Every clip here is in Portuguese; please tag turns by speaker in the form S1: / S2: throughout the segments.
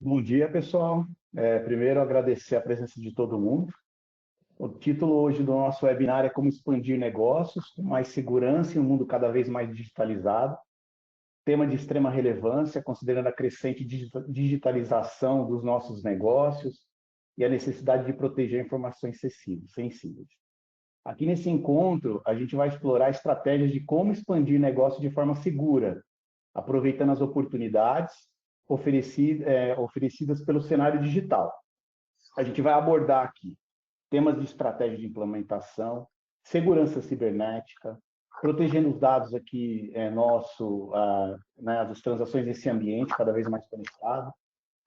S1: Bom dia, pessoal. Primeiro, agradecer a presença de todo mundo. O título hoje do nosso webinar é Como Expandir Negócios com Mais Segurança em um Mundo Cada Vez Mais Digitalizado. Tema de extrema relevância, considerando a crescente digitalização dos nossos negócios e a necessidade de proteger informações sensíveis. Aqui nesse encontro, a gente vai explorar estratégias de como expandir negócio de forma segura, aproveitando as oportunidades oferecidas pelo cenário digital. A gente vai abordar aqui temas de estratégia de implementação, segurança cibernética, protegendo os dados aqui das transações nesse ambiente cada vez mais conectado,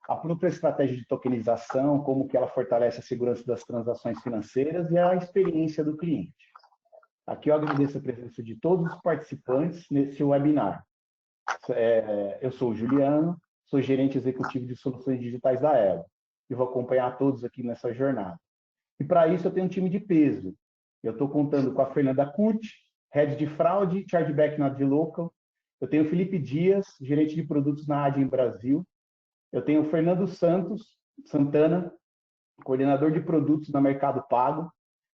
S1: a própria estratégia de tokenização, como que ela fortalece a segurança das transações financeiras e a experiência do cliente. Aqui eu agradeço a presença de todos os participantes nesse webinar. Eu sou o Juliano, sou gerente executivo de soluções digitais da Elo e vou acompanhar todos aqui nessa jornada. E para isso eu tenho um time de peso. Eu estou contando com a Fernanda Curti, Head de Fraude, Chargeback na Dlocal. Eu tenho o Felipe Dias, gerente de produtos na Adyen Brasil. Eu tenho o Fernando Santana, coordenador de produtos na Mercado Pago.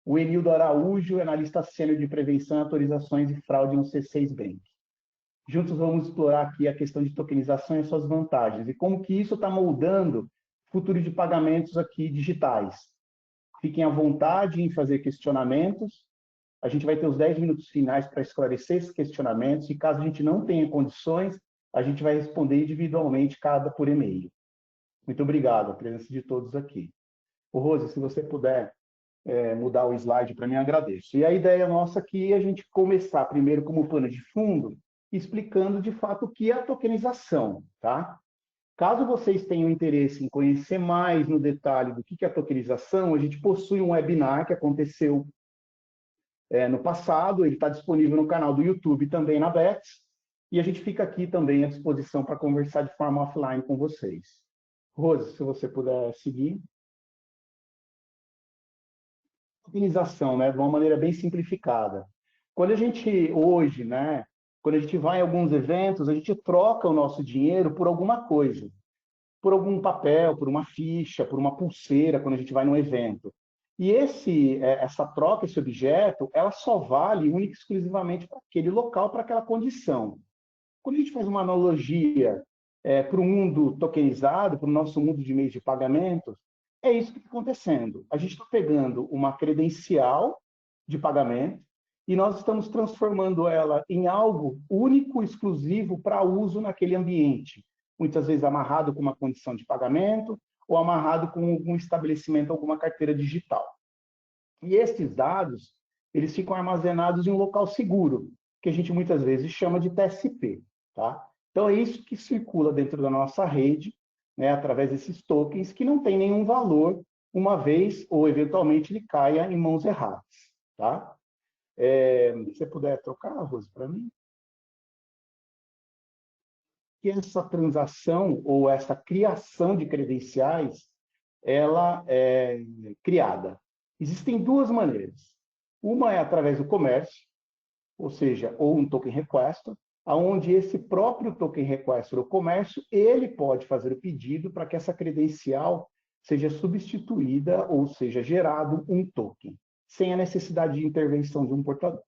S1: O Enildo Araújo, analista sênior de prevenção, autorizações e fraude no C6 Bank. Juntos vamos explorar aqui a questão de tokenização e suas vantagens e como que isso está moldando o futuro de pagamentos aqui digitais. Fiquem à vontade em fazer questionamentos. A gente vai ter os 10 minutos finais para esclarecer esses questionamentos e caso a gente não tenha condições, a gente vai responder individualmente cada por e-mail. Muito obrigado, a presença de todos aqui. Rose, se você puder mudar o slide para mim, agradeço. E a ideia nossa aqui é a gente começar primeiro como pano de fundo, explicando de fato o que é a tokenização, tá? Caso vocês tenham interesse em conhecer mais no detalhe do que é a tokenização, a gente possui um webinar que aconteceu no passado, ele está disponível no canal do YouTube também na Bets, e a gente fica aqui também à disposição para conversar de forma offline com vocês. Rose, se você puder seguir. Tokenização, né, de uma maneira bem simplificada. Quando a gente, hoje, né, quando a gente vai em alguns eventos, a gente troca o nosso dinheiro por alguma coisa, por algum papel, por uma ficha, por uma pulseira, quando a gente vai num evento. E essa troca, esse objeto, ela só vale única e exclusivamente para aquele local, para aquela condição. Quando a gente faz uma analogia para o mundo tokenizado, para o nosso mundo de meios de pagamentos, é isso que está acontecendo. A gente está pegando uma credencial de pagamento e nós estamos transformando ela em algo único, exclusivo para uso naquele ambiente. Muitas vezes amarrado com uma condição de pagamento ou amarrado com algum estabelecimento, alguma carteira digital. E esses dados, eles ficam armazenados em um local seguro, que a gente muitas vezes chama de TSP. Tá? Então, é isso que circula dentro da nossa rede, né, através desses tokens, que não tem nenhum valor, uma vez ou eventualmente ele caia em mãos erradas. Tá? Se você puder trocar, Rose, para mim. Que essa transação ou essa criação de credenciais, ela é criada. Existem duas maneiras. Uma é através do comércio, ou seja, ou um token requester, aonde esse próprio token requester, o comércio, ele pode fazer o pedido para que essa credencial seja substituída ou seja gerado um token, sem a necessidade de intervenção de um portador.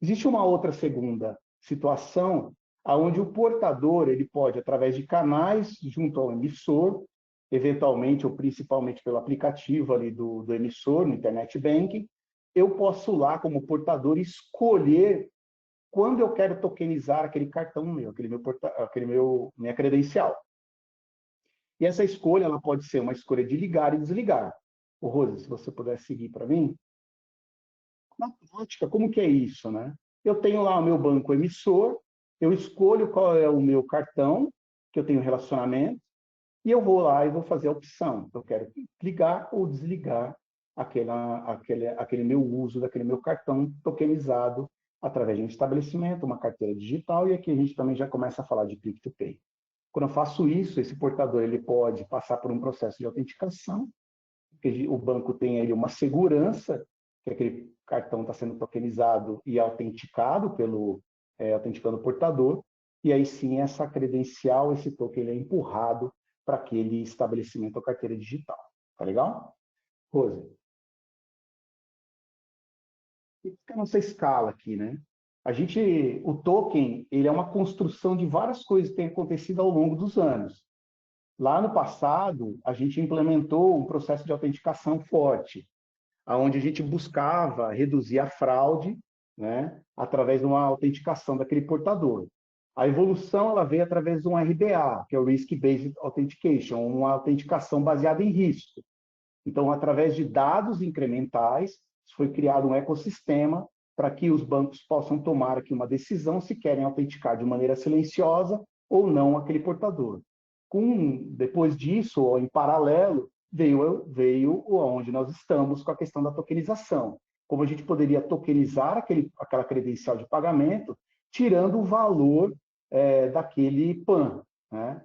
S1: Existe uma outra segunda situação, onde o portador ele pode, através de canais junto ao emissor, eventualmente ou principalmente pelo aplicativo ali do emissor, no Internet Banking, eu posso lá, como portador, escolher quando eu quero tokenizar aquele cartão meu, minha credencial. E essa escolha ela pode ser uma escolha de ligar e desligar. Rose, se você puder seguir para mim. Na prática, como que é isso, né? Eu tenho lá o meu banco emissor, eu escolho qual é o meu cartão, que eu tenho relacionamento, e eu vou lá e vou fazer a opção. Eu quero ligar ou desligar aquele meu uso daquele meu cartão tokenizado através de um estabelecimento, uma carteira digital, e aqui a gente também já começa a falar de Click to Pay. Quando eu faço isso, esse portador ele pode passar por um processo de autenticação, porque o banco tem aí uma segurança que aquele cartão está sendo tokenizado e autenticado autenticando o portador, e aí sim essa credencial, esse token, ele é empurrado para aquele estabelecimento ou carteira digital. Tá legal? Rose. Fica a nossa escala aqui, né? O token, ele é uma construção de várias coisas que têm acontecido ao longo dos anos. Lá no passado, a gente implementou um processo de autenticação forte, onde a gente buscava reduzir a fraude, né, através de uma autenticação daquele portador. A evolução ela veio através de um RBA, que é o Risk Based Authentication, uma autenticação baseada em risco. Então, através de dados incrementais, foi criado um ecossistema para que os bancos possam tomar aqui uma decisão se querem autenticar de maneira silenciosa ou não aquele portador. Depois disso, em paralelo, veio onde nós estamos com a questão da tokenização. Como a gente poderia tokenizar aquela credencial de pagamento, tirando o valor daquele PAN, né?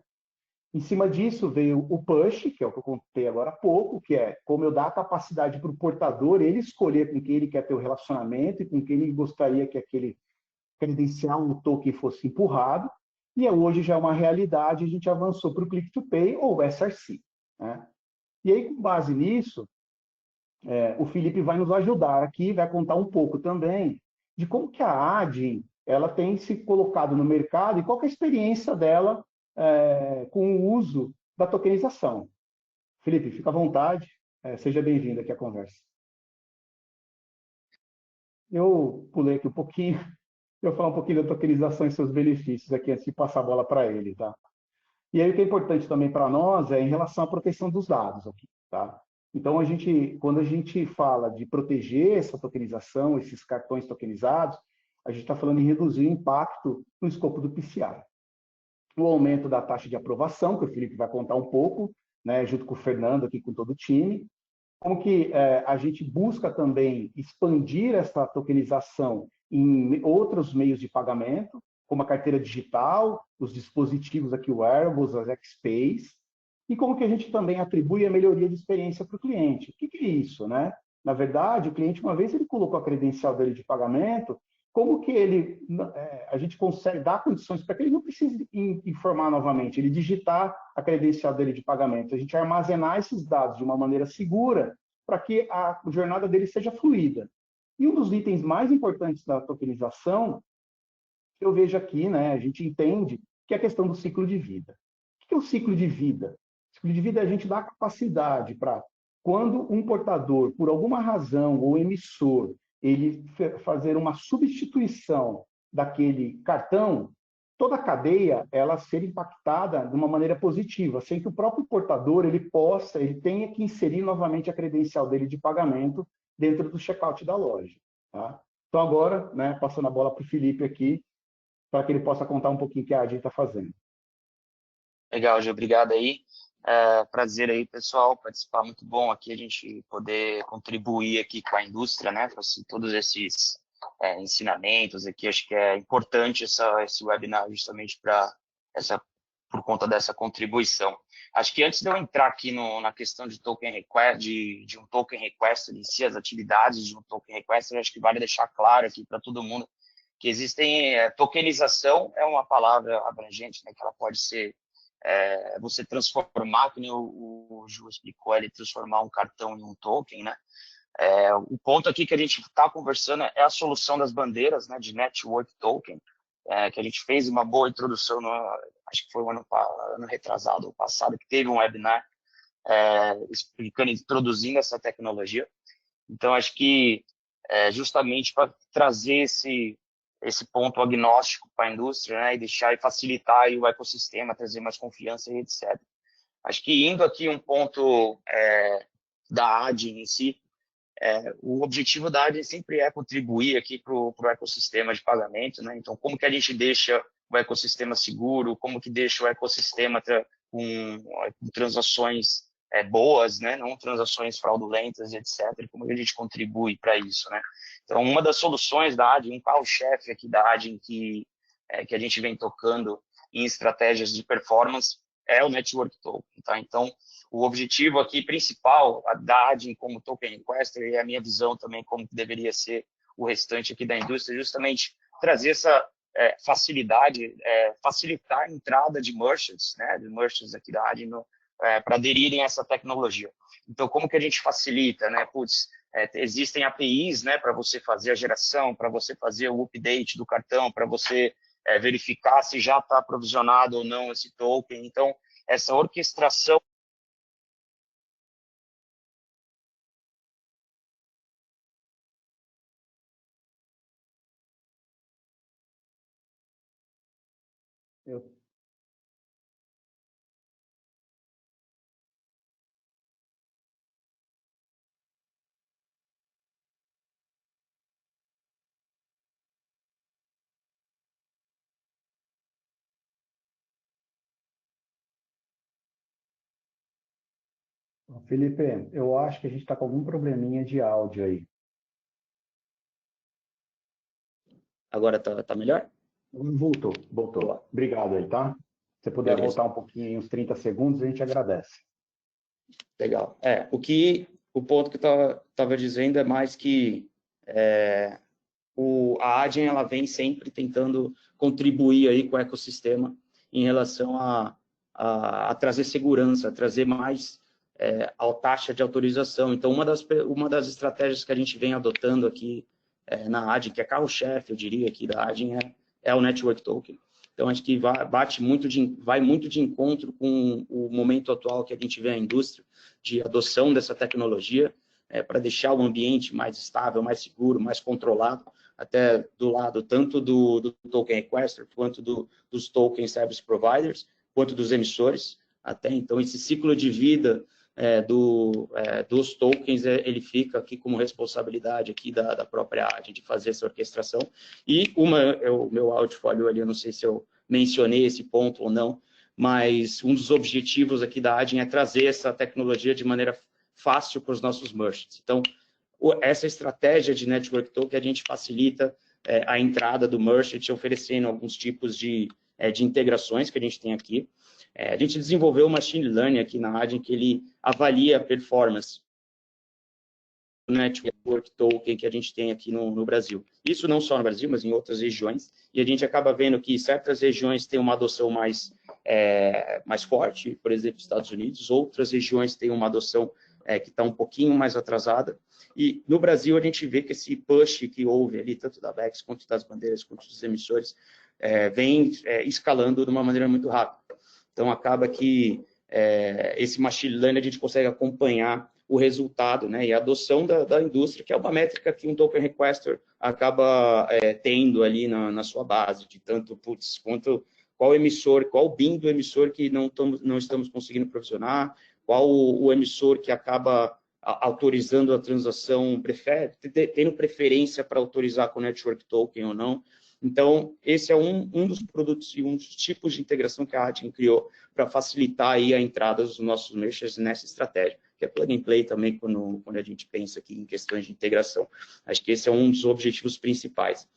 S1: Em cima disso veio o push, que é o que eu contei agora há pouco, que é como eu dar a capacidade para o portador ele escolher com quem ele quer ter o relacionamento e com quem ele gostaria que aquele credencial, o token fosse empurrado. E hoje já é uma realidade, a gente avançou para o Click to Pay ou SRC, né? E aí, com base nisso, o Felipe vai nos ajudar aqui, vai contar um pouco também de como que a Adyen ela tem se colocado no mercado e qual que é a experiência dela com o uso da tokenização. Felipe, fica à vontade, seja bem-vindo aqui à conversa. Eu pulei aqui um pouquinho, eu vou falar um pouquinho da tokenização e seus benefícios aqui antes de passar a bola para ele, tá? E aí o que é importante também para nós é em relação à proteção dos dados aqui, tá? Então, quando a gente fala de proteger essa tokenização, esses cartões tokenizados, a gente está falando em reduzir o impacto no escopo do PCI. O aumento da taxa de aprovação, que o Felipe vai contar um pouco, né, junto com o Fernando aqui, com todo o time. Como que a gente busca também expandir essa tokenização em outros meios de pagamento, como a carteira digital, os dispositivos aqui, o wearables, as XPs, e como que a gente também atribui a melhoria de experiência para o cliente. O que é isso, né? Na verdade, o cliente, uma vez ele colocou a credencial dele de pagamento, como que a gente consegue dar condições para que ele não precise informar novamente, ele digitar a credencial dele de pagamento, a gente armazenar esses dados de uma maneira segura para que a jornada dele seja fluida. E um dos itens mais importantes da tokenização, que eu vejo aqui, né, a gente entende, que é a questão do ciclo de vida. O que é o ciclo de vida? O ciclo de vida é a gente dar capacidade para, quando um portador, por alguma razão, ou emissor, ele fazer uma substituição daquele cartão, toda a cadeia ela ser impactada de uma maneira positiva, sem que o próprio portador ele tenha que inserir novamente a credencial dele de pagamento dentro do checkout da loja. Tá? Então agora, né, passando a bola para o Felipe aqui, para que ele possa contar um pouquinho o que a Adyen está fazendo.
S2: Legal, Gil, obrigado aí. Prazer aí, pessoal, participar, muito bom aqui a gente poder contribuir aqui com a indústria, né, com todos esses ensinamentos aqui. Acho que é importante esse webinar justamente por conta dessa contribuição. Acho que antes de eu entrar aqui na questão de token request, de um token request em si, as atividades de um token request, eu acho que vale deixar claro aqui para todo mundo que existem, tokenização é uma palavra abrangente, né, que ela pode ser você transformar, como o Ju explicou, ele transformar um cartão em um token, né? O ponto aqui que a gente está conversando é a solução das bandeiras, né, de Network Token, que a gente fez uma boa introdução, acho que foi o ano retrasado, ou passado, que teve um webinar explicando, introduzindo essa tecnologia. Então, acho que justamente para trazer esse ponto agnóstico para a indústria, né, e deixar e facilitar aí o ecossistema, trazer mais confiança e etc. Acho que indo aqui um ponto da Adyen em si, o objetivo da Adyen sempre é contribuir aqui para o ecossistema de pagamento, né? Então, como que a gente deixa o ecossistema seguro, como que deixa o ecossistema com transações boas, né? Não transações fraudulentas, etc. Como que a gente contribui para isso, né? Então, uma das soluções da Adyen, um carro-chefe aqui da Adyen que a gente vem tocando em estratégias de performance é o Network Token, tá? Então, o objetivo aqui principal da Adyen como token requester, e a minha visão também como que deveria ser o restante aqui da indústria, é justamente trazer facilitar a entrada de merchants, né, de merchants aqui da Adyen, para aderirem a essa tecnologia. Então, como que a gente facilita, né? Existem APIs, né, para você fazer a geração, para você fazer o update do cartão, para você verificar se já está aprovisionado ou não esse token. Então, essa orquestração
S1: Eu, Felipe, eu acho que a gente está com algum probleminha de áudio aí.
S2: agora tá melhor?
S1: Voltou, voltou.
S2: Boa.
S1: Obrigado aí, tá? Se você puder
S2: Beleza.
S1: voltar um pouquinho, uns 30 segundos, a gente agradece.
S2: Legal. O ponto que eu estava dizendo é mais que a Adyen ela vem sempre tentando contribuir aí com o ecossistema em relação a trazer segurança, a trazer mais a taxa de autorização. Então, uma das estratégias que a gente vem adotando aqui na Adyen, que é carro-chefe, eu diria, aqui da Adyen, é o Network Token. Então, acho que vai muito de encontro com o momento atual que a gente vê a indústria de adoção dessa tecnologia, para deixar o ambiente mais estável, mais seguro, mais controlado, até do lado tanto do token requester, quanto dos token service providers, quanto dos emissores. Até então, esse ciclo de vida dos tokens, ele fica aqui como responsabilidade aqui da própria Adyen de fazer essa orquestração. E o meu áudio falhou ali, eu não sei se eu mencionei esse ponto ou não, mas um dos objetivos aqui da Adyen é trazer essa tecnologia de maneira fácil para os nossos merchants. Então, essa estratégia de Network Token, a gente facilita a entrada do merchant, oferecendo alguns tipos de integrações que a gente tem aqui. A gente desenvolveu o Machine Learning aqui na Adyen, que ele avalia a performance do Network Token que a gente tem aqui no Brasil. Isso não só no Brasil, mas em outras regiões. E a gente acaba vendo que certas regiões têm uma adoção mais forte, por exemplo, Estados Unidos, outras regiões têm uma adoção que está um pouquinho mais atrasada. E no Brasil a gente vê que esse push que houve ali, tanto da BEX, quanto das bandeiras, quanto dos emissores, vem escalando de uma maneira muito rápida. Então, acaba que esse machine learning a gente consegue acompanhar o resultado, né, e a adoção da indústria, que é uma métrica que um token requester acaba tendo ali na sua base, de tanto, quanto qual emissor, qual BIM do emissor que não estamos conseguindo provisionar, qual o emissor que acaba autorizando a transação, tendo preferência para autorizar com Network Token ou não. Então, esse é um dos produtos e um dos tipos de integração que a Adyen criou para facilitar aí a entrada dos nossos merchants nessa estratégia, que é plug and play também quando a gente pensa aqui em questões de integração. Acho que esse é um dos objetivos principais.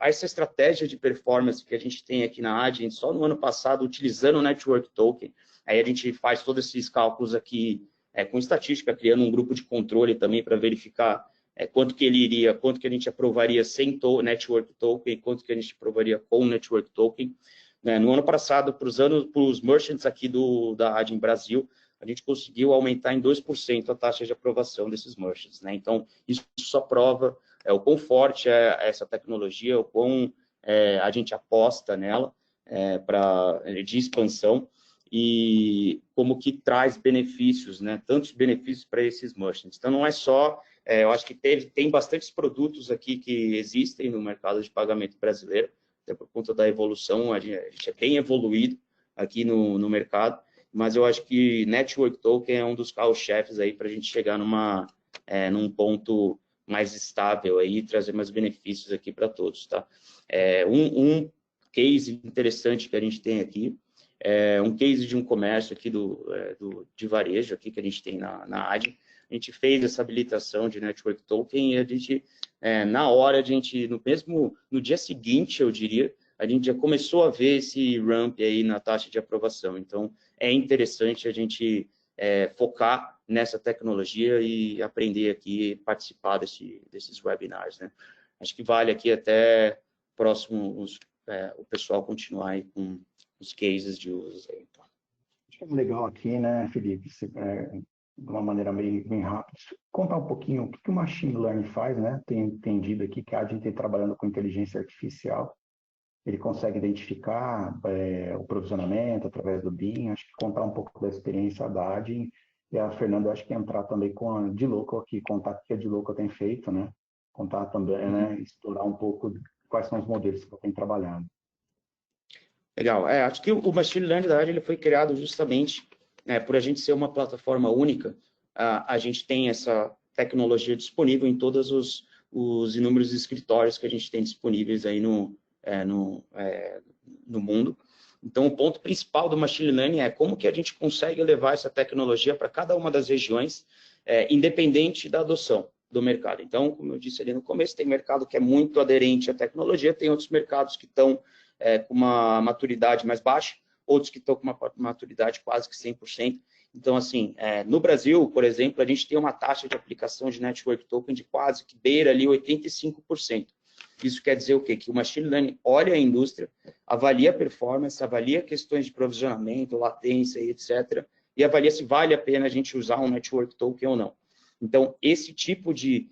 S2: Essa estratégia de performance que a gente tem aqui na Adyen, só no ano passado, utilizando o Network Token, aí a gente faz todos esses cálculos aqui com estatística, criando um grupo de controle também para verificar quanto que ele iria, quanto que a gente aprovaria sem Network Token, quanto que a gente aprovaria com Network Token. No ano passado, para os merchants aqui da Adyen Brasil, a gente conseguiu aumentar em 2% a taxa de aprovação desses merchants, né? Então, isso só prova o quão forte é essa tecnologia, o quão a gente aposta nela de expansão e como que traz benefícios, né? Tantos benefícios para esses merchants. Então, não é só... eu acho que tem bastantes produtos aqui que existem no mercado de pagamento brasileiro, até por conta da evolução, a gente é bem evoluído aqui no mercado, mas eu acho que Network Token é um dos carros-chefes aí para a gente chegar num ponto mais estável aí e trazer mais benefícios aqui para todos, tá? Um case interessante que a gente tem aqui, um case de um comércio aqui de varejo aqui que a gente tem na Adyen. A gente fez essa habilitação de Network Token e a gente, na hora, no dia seguinte, eu diria, a gente já começou a ver esse ramp aí na taxa de aprovação. Então, é interessante a gente focar nessa tecnologia e aprender aqui, participar desses webinars, né? Acho que vale aqui até
S3: próximo o pessoal continuar aí com os cases de uso. Aí, tá?
S1: Acho que é legal aqui, né, Felipe, de uma maneira bem rápida, contar um pouquinho o que o Machine Learning faz, né? Tem entendido aqui que a gente tem trabalhando com inteligência artificial, ele consegue identificar o provisionamento através do BIM, acho que contar um pouco da experiência da ADIN, e a Fernanda, acho que entrar também com a DLocal aqui, contar o que a DLocal tem feito, né? Contar também, né, explorar um pouco quais são os modelos que ela tem trabalhado.
S3: Legal. Acho que o Machine Learning, na verdade, ele foi criado justamente por a gente ser uma plataforma única. A gente tem essa tecnologia disponível em todos os inúmeros escritórios que a gente tem disponíveis aí no mundo. Então, o ponto principal do Machine Learning é como que a gente consegue levar essa tecnologia para cada uma das regiões, independente da adoção do mercado. Então, como eu disse ali no começo, tem mercado que é muito aderente à tecnologia, tem outros mercados que estão com uma maturidade mais baixa, outros que estão com uma maturidade quase que 100%. Então, assim, no Brasil, por exemplo, a gente tem uma taxa de aplicação de Network Token de quase que beira ali 85%. Isso quer dizer o quê? Que o Machine Learning olha a indústria, avalia a performance, avalia questões de provisionamento, latência e etc., e avalia se vale a pena a gente usar um Network Token ou não. Então, esse tipo de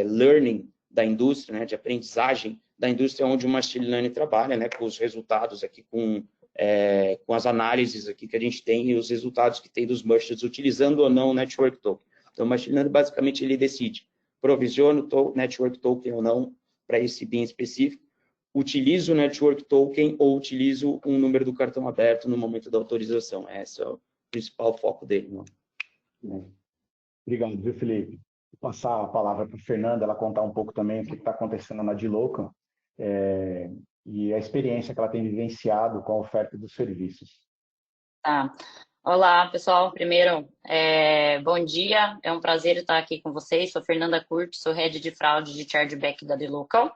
S3: learning da indústria, né, de aprendizagem da indústria onde o Machine Learning trabalha, né, com os resultados aqui, com as análises aqui que a gente tem e os resultados que tem dos merchants utilizando ou não o Network Token. Então, o Machine Learning, basicamente, ele decide, provisiona o Network Token ou não para esse BIM específico, utilizo o Network Token ou utilizo um número do cartão aberto no momento da autorização. Esse é o principal foco dele. Né?
S1: Obrigado, viu, Felipe? Vou passar a palavra para a Fernanda, ela contar um pouco também o que está acontecendo na DLocal e a experiência que ela tem vivenciado com a oferta dos serviços.
S4: Tá. Olá, pessoal. Primeiro, bom dia. É um prazer estar aqui com vocês. Sou Fernanda Curto, sou Head de Fraude de Chargeback da DLocal.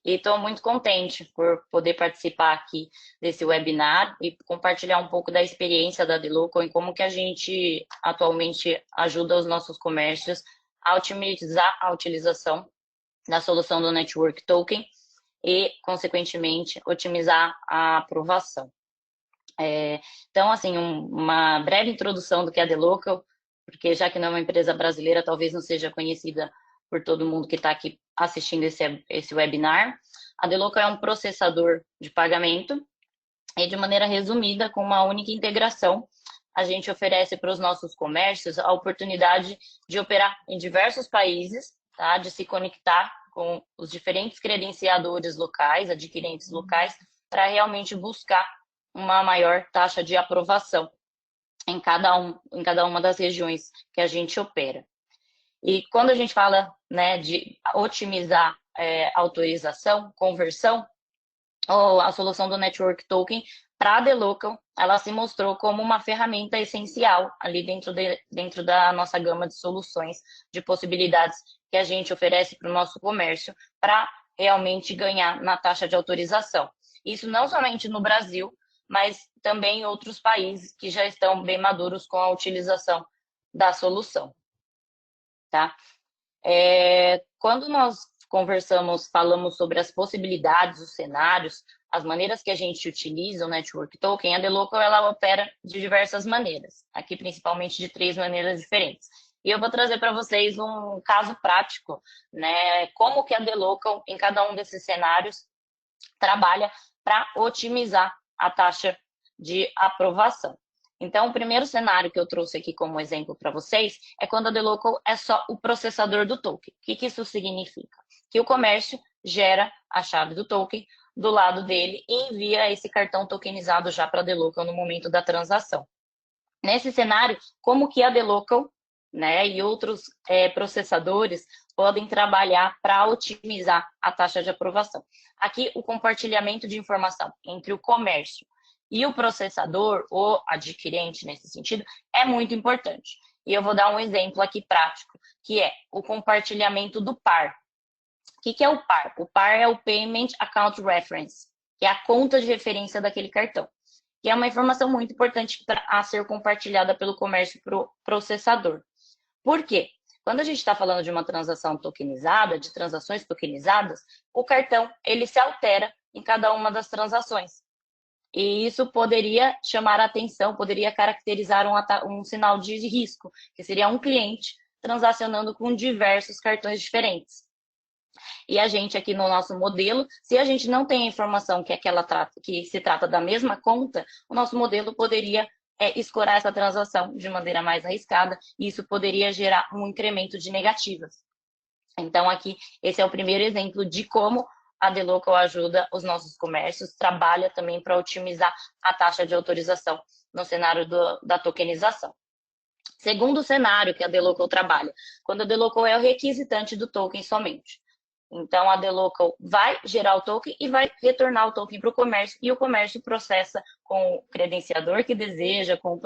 S4: E estou muito contente por poder participar aqui desse webinar e compartilhar um pouco da experiência da DLocal e como que a gente atualmente ajuda os nossos comércios a otimizar a utilização da solução do Network Token e, consequentemente, otimizar a aprovação. Então, assim, uma breve introdução do que é a DLocal, porque já que não é uma empresa brasileira, talvez não seja conhecida por todo mundo que está aqui assistindo esse webinar. A DLocal é um processador de pagamento e, de maneira resumida, com uma única integração, a gente oferece para os nossos comércios a oportunidade de operar em diversos países, tá? De se conectar com os diferentes credenciadores locais, adquirentes locais, para realmente buscar uma maior taxa de aprovação em cada uma das regiões que a gente opera. E quando a gente fala, né, de otimizar autorização, conversão, a solução do Network Token para a DLocal, ela se mostrou como uma ferramenta essencial ali dentro da nossa gama de soluções, de possibilidades que a gente oferece para o nosso comércio para realmente ganhar na taxa de autorização. Isso não somente no Brasil, mas também em outros países que já estão bem maduros com a utilização da solução. Tá? Quando nós falamos sobre as possibilidades, os cenários, as maneiras que a gente utiliza o Network Token, a DLocal ela opera de diversas maneiras, aqui principalmente de 3 maneiras diferentes. E eu vou trazer para vocês um caso prático, né, como que a DLocal, em cada um desses cenários, trabalha para otimizar a taxa de aprovação. Então, o primeiro cenário que eu trouxe aqui como exemplo para vocês é quando a DLocal é só o processador do token. O que isso significa? Que o comércio gera a chave do token do lado dele e envia esse cartão tokenizado já para a DLocal no momento da transação. Nesse cenário, como que a DLocal, né, e outros processadores podem trabalhar para otimizar a taxa de aprovação? Aqui, o compartilhamento de informação entre o comércio e o processador, ou adquirente nesse sentido, é muito importante. E eu vou dar um exemplo aqui prático, que é o compartilhamento do PAR. O que é o PAR? O PAR é o Payment Account Reference, que é a conta de referência daquele cartão, que é uma informação muito importante a ser compartilhada pelo comércio para o processador. Por quê? Quando a gente está falando de uma transação tokenizada, de transações tokenizadas, o cartão ele se altera em cada uma das transações. E isso poderia chamar a atenção, poderia caracterizar um sinal de risco, que seria um cliente transacionando com diversos cartões diferentes. E a gente aqui no nosso modelo, se a gente não tem a informação que se trata da mesma conta, o nosso modelo poderia escorar essa transação de maneira mais arriscada, e isso poderia gerar um incremento de negativas. Então, aqui, esse é o primeiro exemplo de como a DeLocal ajuda os nossos comércios, trabalha também para otimizar a taxa de autorização no cenário da tokenização. Segundo cenário que a DeLocal trabalha, quando a DeLocal é o requisitante do token somente. Então, a DeLocal vai gerar o token e vai retornar o token para o comércio, e o comércio processa com o credenciador que deseja, com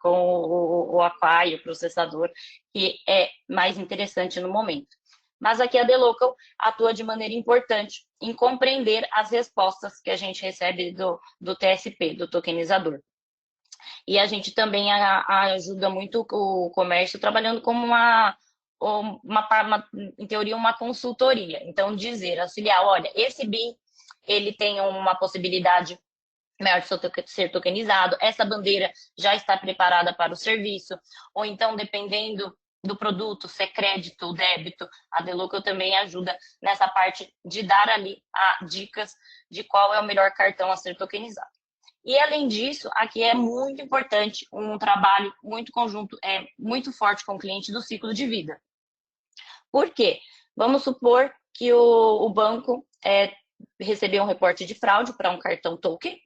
S4: o API, o processador, que é mais interessante no momento. Mas aqui a DeLocal atua de maneira importante em compreender as respostas que a gente recebe do TSP, do tokenizador. E a gente também ajuda muito o comércio trabalhando como em teoria, uma consultoria. Então, auxiliar, olha, esse BIM, ele tem uma possibilidade maior de ser tokenizado, essa bandeira já está preparada para o serviço, ou então, dependendo do produto, se é crédito ou débito, a DeLocal também ajuda nessa parte de dar ali dicas de qual é o melhor cartão a ser tokenizado. E, além disso, aqui é muito importante um trabalho muito conjunto, muito forte com o cliente do ciclo de vida. Por quê? Vamos supor que o banco recebeu um reporte de fraude para um cartão token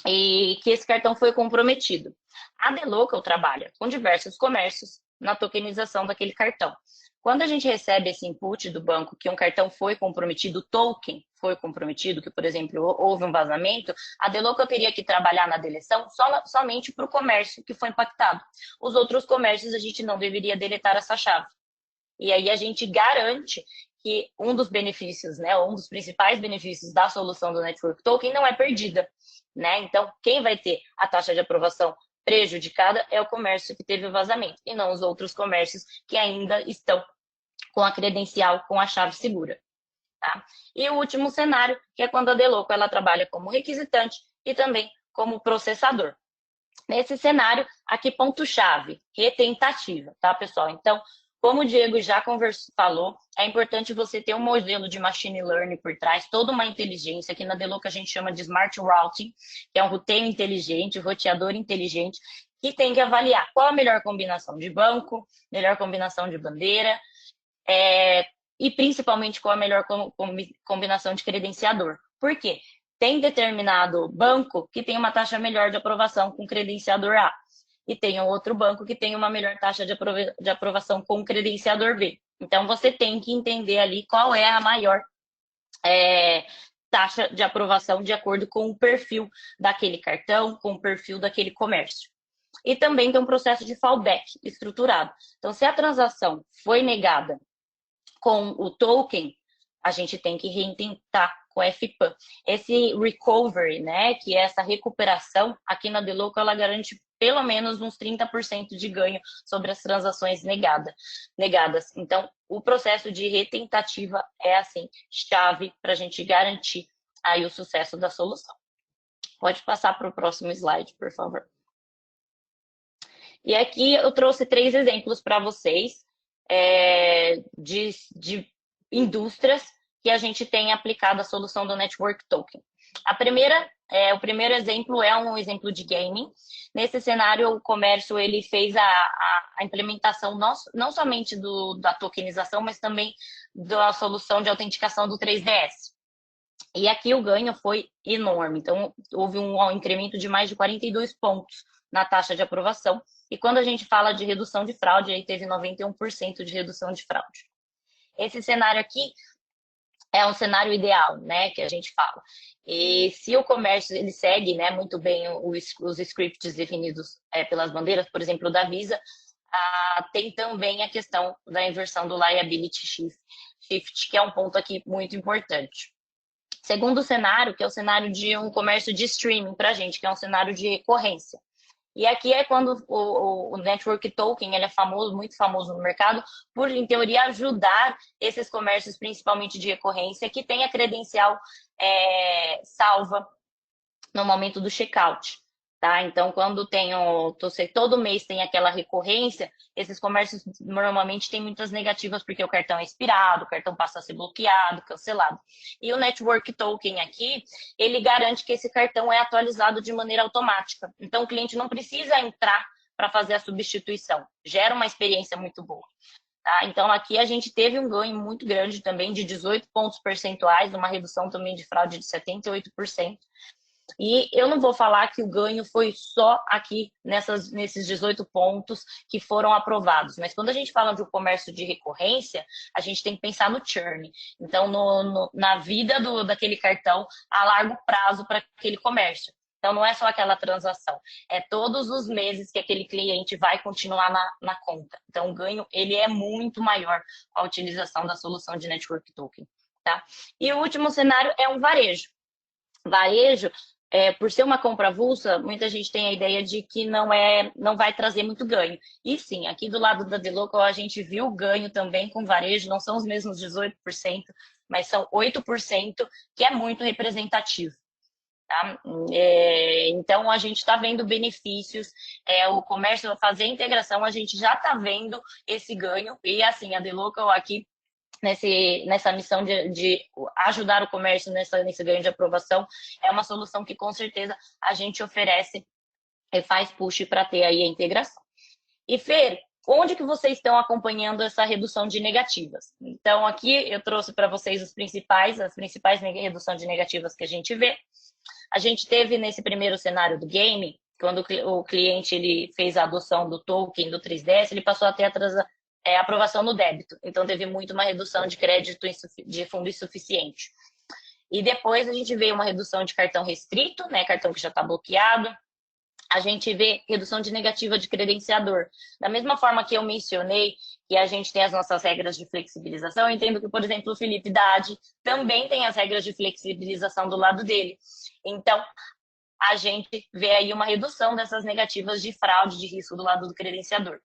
S4: e que esse cartão foi comprometido. A DeLocal trabalha com diversos comércios na tokenização daquele cartão. Quando a gente recebe esse input do banco que um cartão foi comprometido, o token foi comprometido, que, por exemplo, houve um vazamento, a DeLocal teria que trabalhar na deleção somente para o comércio que foi impactado. Os outros comércios a gente não deveria deletar essa chave. E aí a gente garante que um dos benefícios, né, um dos principais benefícios da solução do Network Token não é perdida, né? Então, quem vai ter a taxa de aprovação prejudicada é o comércio que teve o vazamento, e não os outros comércios que ainda estão com a credencial, com a chave segura. Tá? E o último cenário, que é quando a DeLocal ela trabalha como requisitante e também como processador. Nesse cenário, aqui ponto-chave, retentativa, tá, pessoal? Então, como o Diego já falou, é importante você ter um modelo de machine learning por trás, toda uma inteligência, que na DeLocal a gente chama de smart routing, que é um roteio inteligente, roteador inteligente, que tem que avaliar qual a melhor combinação de banco, melhor combinação de bandeira, e principalmente qual a melhor combinação de credenciador. Por quê? Tem determinado banco que tem uma taxa melhor de aprovação com credenciador A, e tem outro banco que tem uma melhor taxa de aprovação com o credenciador B. Então, você tem que entender ali qual é a maior taxa de aprovação de acordo com o perfil daquele cartão, com o perfil daquele comércio. E também tem um processo de fallback estruturado. Então, se a transação foi negada com o token, a gente tem que reintentar com a FPAN. Esse recovery, né, que é essa recuperação, aqui na DeLocal, ela garante pelo menos uns 30% de ganho sobre as transações negadas. Então, o processo de retentativa é, assim, chave para a gente garantir aí o sucesso da solução. Pode passar para o próximo slide, por favor. E aqui eu trouxe 3 exemplos para vocês de indústrias que a gente tem aplicado a solução do Network Token. O primeiro exemplo é um exemplo de gaming. Nesse cenário, o comércio ele fez a implementação não somente da tokenização, mas também da solução de autenticação do 3DS. E aqui o ganho foi enorme. Então, houve um incremento de mais de 42 pontos na taxa de aprovação. E quando a gente fala de redução de fraude, aí teve 91% de redução de fraude. Esse cenário aqui é um cenário ideal, né, que a gente fala. E se o comércio ele segue, né, muito bem os scripts definidos pelas bandeiras, por exemplo, da Visa, tem também a questão da inversão do liability shift, que é um ponto aqui muito importante. Segundo cenário, que é o cenário de um comércio de streaming para a gente, que é um cenário de recorrência. E aqui é quando o Network Token ele é famoso, muito famoso no mercado, por, em teoria, ajudar esses comércios, principalmente de recorrência, que tem a credencial salva no momento do checkout. Tá? Então, quando todo mês tem aquela recorrência, esses comércios normalmente têm muitas negativas, porque o cartão é expirado, o cartão passa a ser bloqueado, cancelado. E o Network Token aqui, ele garante que esse cartão é atualizado de maneira automática. Então, o cliente não precisa entrar para fazer a substituição. Gera uma experiência muito boa. Tá? Então, aqui a gente teve um ganho muito grande também, de 18 pontos percentuais, uma redução também de fraude de 78%. E eu não vou falar que o ganho foi só aqui nesses 18 pontos que foram aprovados, mas quando a gente fala de um comércio de recorrência, a gente tem que pensar no churn. Então, na vida daquele cartão a largo prazo para aquele comércio. Então, não é só aquela transação, é todos os meses que aquele cliente vai continuar na conta. Então, o ganho ele é muito maior com a utilização da solução de Network Token. Tá? E o último cenário é um varejo. Varejo, por ser uma compra avulsa, muita gente tem a ideia de que não vai trazer muito ganho. E sim, aqui do lado da DeLocal a gente viu ganho também com varejo, não são os mesmos 18%, mas são 8%, que é muito representativo. Tá? Então, a gente está vendo benefícios, o comércio fazer a integração, a gente já está vendo esse ganho. E assim, a DeLocal aqui, nessa missão de ajudar o comércio nesse ganho de aprovação, é uma solução que com certeza a gente oferece e faz push para ter aí a integração. E Fer, onde que vocês estão acompanhando essa redução de negativas? Então aqui eu trouxe para vocês as principais reduções de negativas que a gente vê. A gente teve nesse primeiro cenário do game, quando o cliente ele fez a adoção do token do 3DS, ele passou a ter aprovação no débito. Então, teve muito uma redução de crédito de fundo insuficiente. E depois a gente vê uma redução de cartão restrito, né, cartão que já está bloqueado. A gente vê redução de negativa de credenciador. Da mesma forma que eu mencionei que a gente tem as nossas regras de flexibilização, eu entendo que, por exemplo, o Felipe da AD também tem as regras de flexibilização do lado dele. Então, a gente vê aí uma redução dessas negativas de fraude, de risco do lado do credenciador.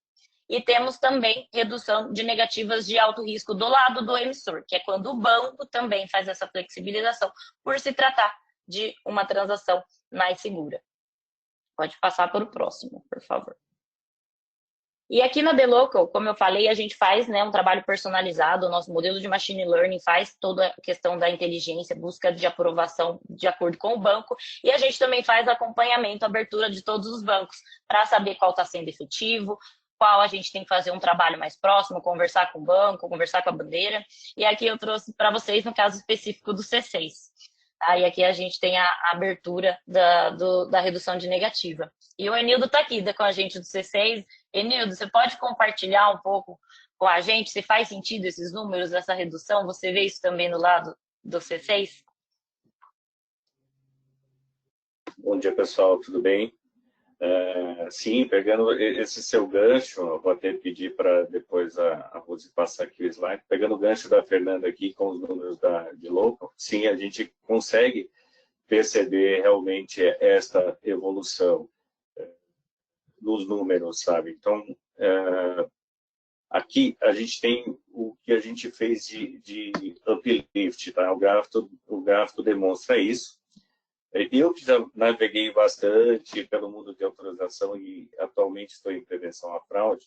S4: E temos também redução de negativas de alto risco do lado do emissor, que é quando o banco também faz essa flexibilização, por se tratar de uma transação mais segura. Pode passar para o próximo, por favor. E aqui na DeLocal, como eu falei, a gente faz um trabalho personalizado, o nosso modelo de machine learning faz toda a questão da inteligência, busca de aprovação de acordo com o banco, e a gente também faz acompanhamento, abertura de todos os bancos, para saber qual está sendo efetivo, qual a gente tem que fazer um trabalho mais próximo, conversar com o banco, conversar com a bandeira. E aqui eu trouxe para vocês, no caso específico do C6. Aí aqui a gente tem a abertura da redução de negativa. E o Enildo está aqui com a gente do C6. Enildo, você pode compartilhar um pouco com a gente se faz sentido esses números, essa redução? Você vê isso também no lado do C6?
S5: Bom dia, pessoal, tudo bem? Sim, pegando esse seu gancho, eu vou até pedir para depois a Rose passar aqui o slide, pegando o gancho da Fernanda aqui com os números da DeLocal, sim, a gente consegue perceber realmente esta evolução nos números, sabe? Então, aqui a gente tem o que a gente fez de uplift, tá? O gráfico demonstra isso. Eu que já naveguei bastante pelo mundo de autorização e atualmente estou em prevenção à fraude,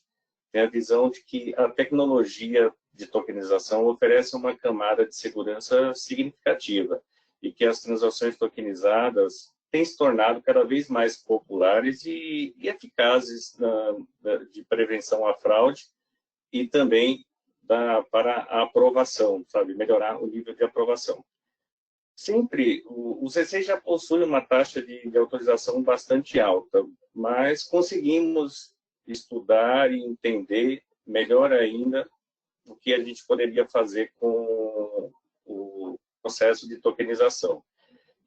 S5: tenho a visão de que a tecnologia de tokenização oferece uma camada de segurança significativa e que as transações tokenizadas têm se tornado cada vez mais populares e eficazes de prevenção à fraude e também para a aprovação, sabe? Melhorar o nível de aprovação. Sempre, o C6 já possui uma taxa de autorização bastante alta, mas conseguimos estudar e entender melhor ainda o que a gente poderia fazer com o processo de tokenização.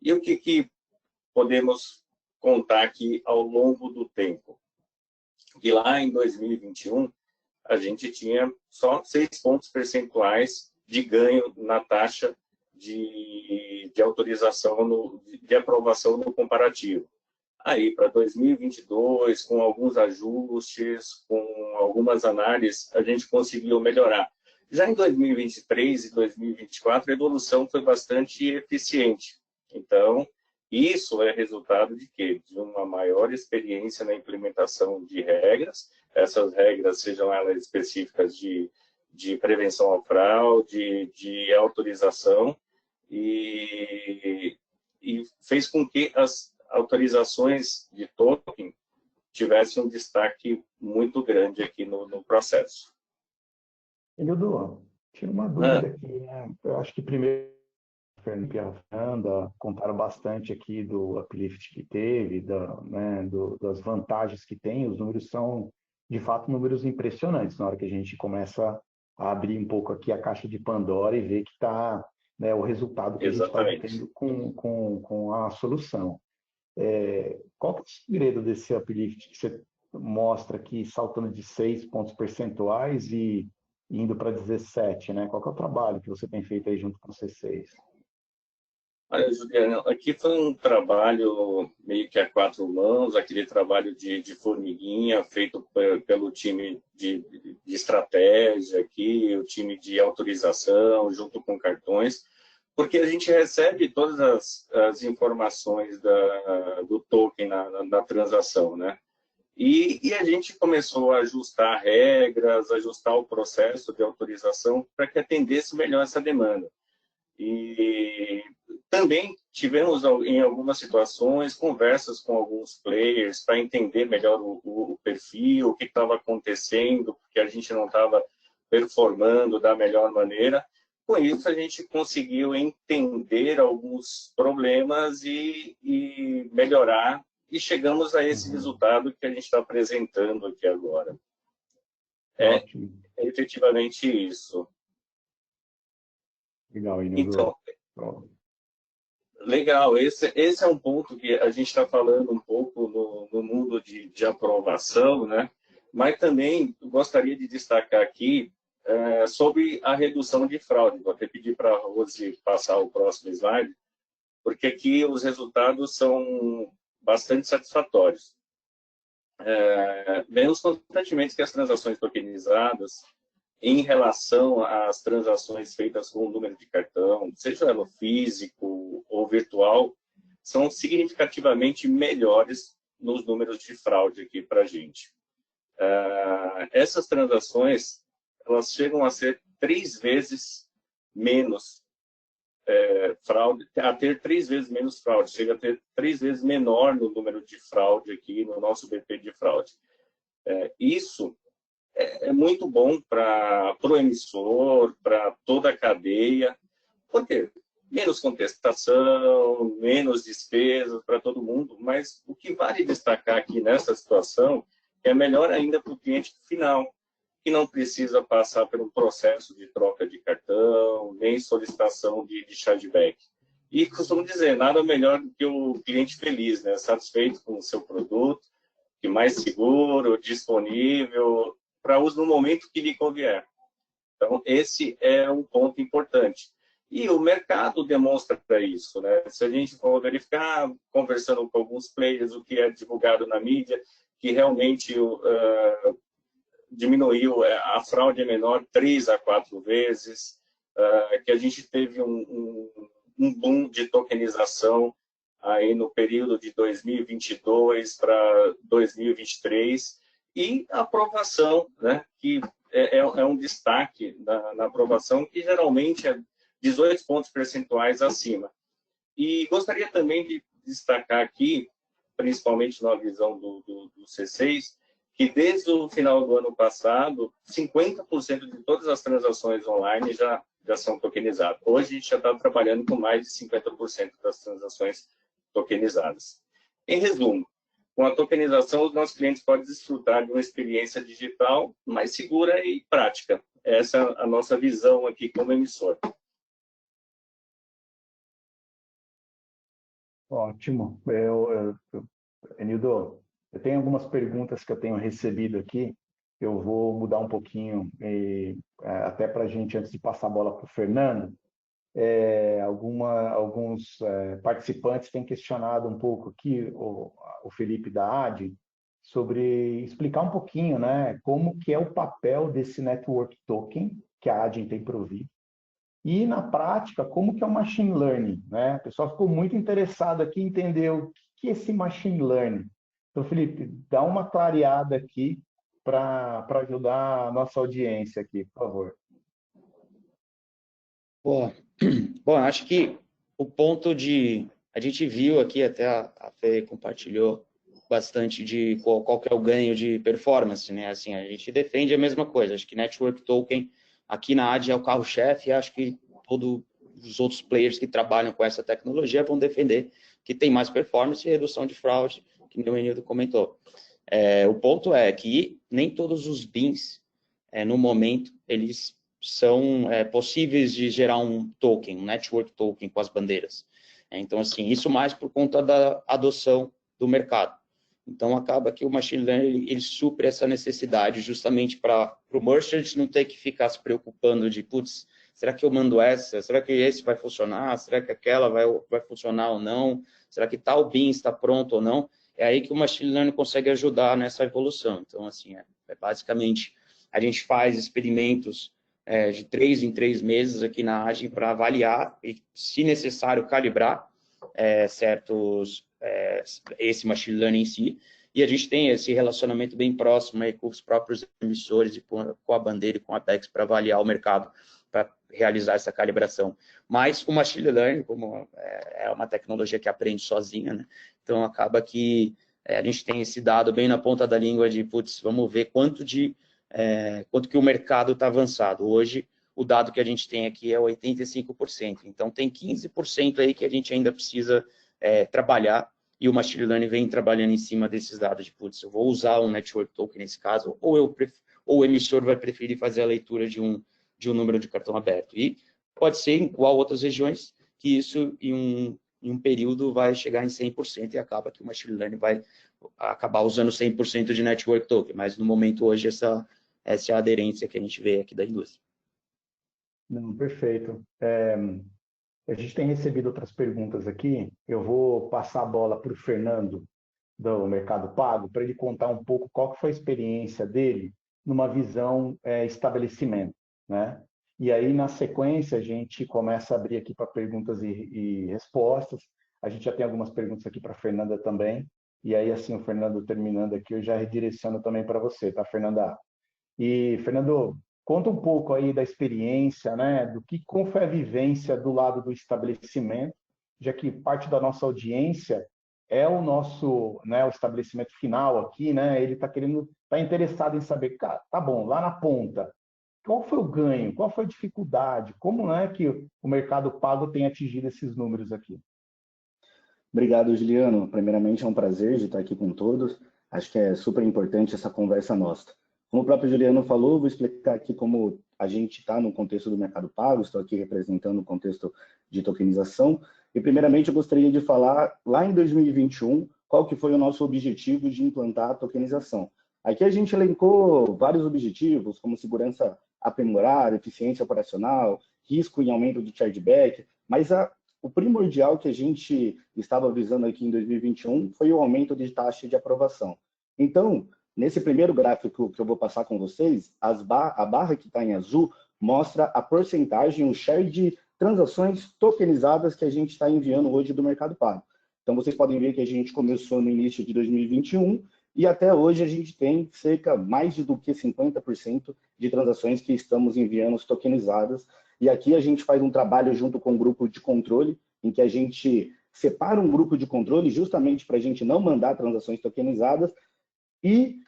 S5: E o que podemos contar aqui ao longo do tempo? Que lá em 2021, a gente tinha só 6 pontos percentuais de ganho na taxa de autorização, de aprovação no comparativo. Aí, para 2022, com alguns ajustes, com algumas análises, a gente conseguiu melhorar. Já em 2023 e 2024, a evolução foi bastante eficiente. Então, isso é resultado de quê? De uma maior experiência na implementação de regras. Essas regras, sejam elas específicas de prevenção à fraude, de autorização, e fez com que as autorizações de token tivessem um destaque muito grande aqui no processo.
S1: Eduardo, tinha uma dúvida aqui, né? Eu acho que primeiro a Fernanda e a Fernanda contaram bastante aqui do uplift que teve, das vantagens que tem. Os números são, de fato, números impressionantes na hora que a gente começa a abrir um pouco aqui a caixa de Pandora e ver que está, né, o resultado que
S5: Exatamente.
S1: a gente está tendo com a solução. Qual que é o segredo desse uplift que você mostra aqui, saltando de 6 pontos percentuais e indo para 17, né? Qual que é o trabalho que você tem feito aí junto com o C6?
S5: Olha, Juliana, aqui foi um trabalho meio que a 4 mãos, aquele trabalho de formiguinha feito pelo time de estratégia aqui, o time de autorização, junto com cartões, porque a gente recebe todas as informações do token na transação, né? E a gente começou a ajustar regras, ajustar o processo de autorização para que atendesse melhor essa demanda. E também tivemos, em algumas situações, conversas com alguns players para entender melhor o perfil, o que estava acontecendo, porque a gente não estava performando da melhor maneira. Com isso, a gente conseguiu entender alguns problemas e melhorar, e chegamos a esse resultado que a gente está apresentando aqui agora. É efetivamente isso.
S1: Legal, Inildo.
S5: Então, legal, esse é um ponto que a gente está falando um pouco no mundo de aprovação, né? Mas também gostaria de destacar aqui sobre a redução de fraude. Vou até pedir para a Rose passar o próximo slide, porque aqui os resultados são bastante satisfatórios. Vemos constantemente que as transações tokenizadas, em relação às transações feitas com o número de cartão, seja ela físico ou virtual, são significativamente melhores nos números de fraude aqui para a gente. Essas transações, elas chegam a ser 3 vezes menos fraude, a ter 3 vezes menos fraude, chega a ter 3 vezes menor no número de fraude aqui no nosso BP de fraude. Isso é muito bom para o emissor, para toda a cadeia, porque menos contestação, menos despesas para todo mundo, mas o que vale destacar aqui nessa situação é melhor ainda para o cliente final, que não precisa passar por um processo de troca de cartão, nem solicitação de chargeback. E costumo dizer, nada melhor do que o cliente feliz, né? Satisfeito com o seu produto, que mais seguro, disponível, para uso no momento que lhe convier. Então, esse é um ponto importante. E o mercado demonstra para isso, né? Se a gente for verificar, conversando com alguns players, o que é divulgado na mídia, que realmente diminuiu, a fraude é menor 3 a 4 vezes, que a gente teve um boom de tokenização aí no período de 2022 para 2023, e a aprovação, né, que é um destaque na aprovação, que geralmente é 18 pontos percentuais acima. E gostaria também de destacar aqui, principalmente na visão do C6, que desde o final do ano passado, 50% de todas as transações online já são tokenizadas. Hoje a gente já está trabalhando com mais de 50% das transações tokenizadas. Em resumo, com a tokenização, os nossos clientes podem desfrutar de uma experiência digital mais segura e prática. Essa é a nossa visão aqui como emissor.
S1: Ótimo. Enildo, eu tenho algumas perguntas que eu tenho recebido aqui. Eu vou mudar um pouquinho, até para a gente, antes de passar a bola para o Fernando. alguns participantes têm questionado um pouco aqui, o Felipe da AD, sobre explicar um pouquinho, né, como que é o papel desse Network Token que a AD tem provido, e, na prática, como que é o Machine Learning, né? O pessoal ficou muito interessado aqui em entender o que é esse Machine Learning. Então, Felipe, dá uma clareada aqui para ajudar a nossa audiência aqui, por favor.
S3: Bom, acho que o ponto a gente viu aqui, até a Fê compartilhou bastante de qual que é o ganho de performance, né? Assim, a gente defende a mesma coisa. Acho que Network Token aqui na AD é o carro-chefe, e acho que todos os outros players que trabalham com essa tecnologia vão defender que tem mais performance e redução de fraude, que o Enildo comentou. O ponto é que nem todos os BINs, no momento, eles são possíveis de gerar um token, um network token com as bandeiras. Então, assim, isso mais por conta da adoção do mercado. Então, acaba que o Machine Learning, ele supre essa necessidade justamente para o merchant não ter que ficar se preocupando de, putz, será que eu mando essa? Será que esse vai funcionar? Será que aquela vai funcionar ou não? Será que tal BIN está pronto ou não? É aí que o Machine Learning consegue ajudar nessa evolução. Então, assim, basicamente, a gente faz experimentos de 3 em 3 meses aqui na AGE para avaliar e, se necessário, calibrar esse Machine Learning em si. E a gente tem esse relacionamento bem próximo aí com os próprios emissores e com a bandeira e com a Apex para avaliar o mercado, para realizar essa calibração. Mas o Machine Learning, como é uma tecnologia que aprende sozinha, né? Então acaba que a gente tem esse dado bem na ponta da língua de, putz, vamos ver quanto que o mercado está avançado. Hoje, o dado que a gente tem aqui é 85%. Então, tem 15% aí que a gente ainda precisa trabalhar, e o Machine Learning vem trabalhando em cima desses dados de, putz, eu vou usar um Network Token nesse caso, ou o emissor vai preferir fazer a leitura de um número de cartão aberto. E pode ser, igual a outras regiões, que isso, em um período, vai chegar em 100% e acaba que o Machine Learning vai acabar usando 100% de Network Token. Mas, no momento, hoje, essa é a aderência que a gente vê aqui da indústria.
S1: Não, perfeito. A gente tem recebido outras perguntas aqui. Eu vou passar a bola para o Fernando, do Mercado Pago, para ele contar um pouco qual que foi a experiência dele numa visão estabelecimento, né? E aí, na sequência, a gente começa a abrir aqui para perguntas e respostas. A gente já tem algumas perguntas aqui para a Fernanda também. E aí, assim, o Fernando terminando aqui, eu já redireciono também para você, tá, Fernanda? E, Fernando, conta um pouco aí da experiência, né, como foi a vivência do lado do estabelecimento, já que parte da nossa audiência é o nosso, né, o estabelecimento final aqui, né, ele está interessado em saber, tá bom, lá na ponta, qual foi o ganho, qual foi a dificuldade, como é que o Mercado Pago tem atingido esses números aqui?
S6: Obrigado, Juliano. Primeiramente, é um prazer de estar aqui com todos. Acho que é super importante essa conversa nossa. Como o próprio Juliano falou, vou explicar aqui como a gente está no contexto do Mercado Pago, estou aqui representando o contexto de tokenização. E, primeiramente, eu gostaria de falar, lá em 2021, qual que foi o nosso objetivo de implantar a tokenização. Aqui a gente elencou vários objetivos, como segurança aprimorada, eficiência operacional, risco em aumento do chargeback, mas o primordial que a gente estava visando aqui em 2021 foi o aumento de taxa de aprovação. Então, nesse primeiro gráfico que eu vou passar com vocês, a barra que está em azul mostra a porcentagem, o share de transações tokenizadas que a gente está enviando hoje do Mercado Pago. Então, vocês podem ver que a gente começou no início de 2021 e até hoje a gente tem mais do que 50% de transações que estamos enviando tokenizadas. E aqui a gente faz um trabalho junto com um grupo de controle, em que a gente separa um grupo de controle justamente para a gente não mandar transações tokenizadas e